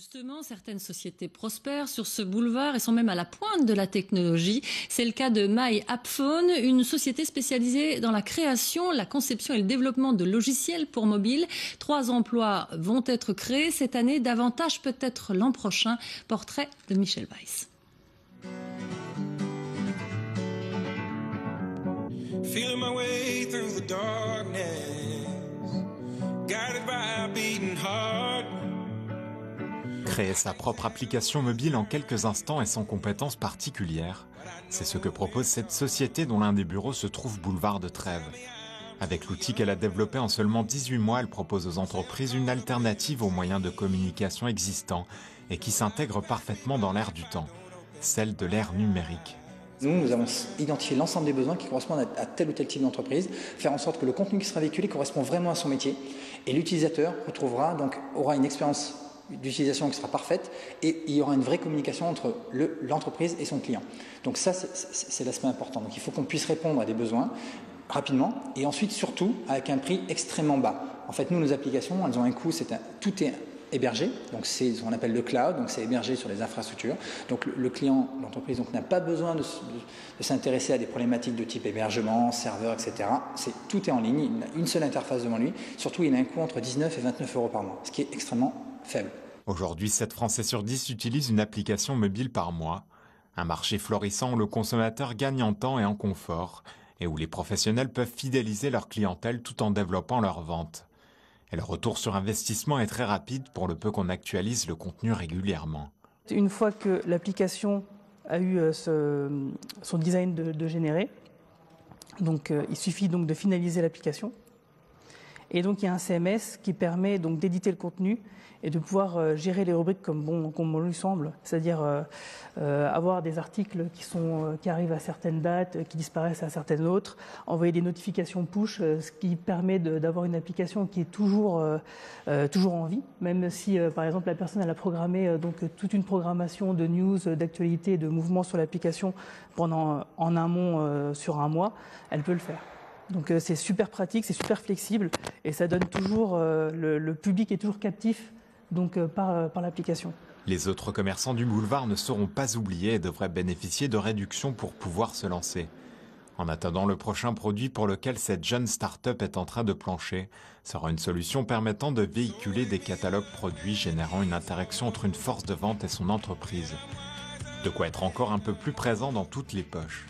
Justement, certaines sociétés prospèrent sur ce boulevard et sont même à la pointe de la technologie. C'est le cas de MyAppphone, une société spécialisée dans la création, la conception et le développement de logiciels pour mobile. 3 emplois vont être créés cette année, davantage peut-être l'an prochain. Portrait de Michel Weiss. Feeling my way through the darkness, guided by a beating heart. Créer sa propre application mobile en quelques instants et sans compétences particulières, c'est ce que propose cette société dont l'un des bureaux se trouve boulevard de Trèves. Avec l'outil qu'elle a développé en seulement 18 mois, elle propose aux entreprises une alternative aux moyens de communication existants et qui s'intègre parfaitement dans l'ère du temps, celle de l'ère numérique. Nous avons identifié l'ensemble des besoins qui correspondent à tel ou tel type d'entreprise, faire en sorte que le contenu qui sera véhiculé correspond vraiment à son métier et l'utilisateur aura une expérience d'utilisation qui sera parfaite et il y aura une vraie communication entre l'entreprise et son client. Donc ça, c'est l'aspect important. Donc il faut qu'on puisse répondre à des besoins rapidement et ensuite surtout avec un prix extrêmement bas. En fait, nous, nos applications, elles ont un coût, tout est hébergé, donc c'est ce qu'on appelle le cloud, donc c'est hébergé sur les infrastructures. Donc le client, l'entreprise, n'a pas besoin de s'intéresser à des problématiques de type hébergement, serveur, etc. Tout est en ligne, il a une seule interface devant lui. Surtout, il a un coût entre 19 et 29 euros par mois, ce qui est extrêmement faible. Aujourd'hui, 7 Français sur 10 utilisent une application mobile par mois. Un marché florissant où le consommateur gagne en temps et en confort, et où les professionnels peuvent fidéliser leur clientèle tout en développant leur vente. Et le retour sur investissement est très rapide pour le peu qu'on actualise le contenu régulièrement. Une fois que l'application a eu son design de générer, donc il suffit donc de finaliser l'application. Et donc il y a un CMS qui permet donc d'éditer le contenu et de pouvoir gérer les rubriques comme on lui semble, c'est-à-dire avoir des articles qui arrivent à certaines dates, qui disparaissent à certaines autres, envoyer des notifications push, ce qui permet d'avoir une application qui est toujours en vie, même si par exemple la personne elle a programmé toute une programmation de news, d'actualité, de mouvements sur l'application en amont sur un mois, elle peut le faire. Donc c'est super pratique, c'est super flexible et ça donne toujours, le public est toujours captif par l'application. Les autres commerçants du boulevard ne seront pas oubliés et devraient bénéficier de réductions pour pouvoir se lancer. En attendant le prochain produit pour lequel cette jeune start-up est en train de plancher, sera une solution permettant de véhiculer des catalogues produits générant une interaction entre une force de vente et son entreprise. De quoi être encore un peu plus présent dans toutes les poches.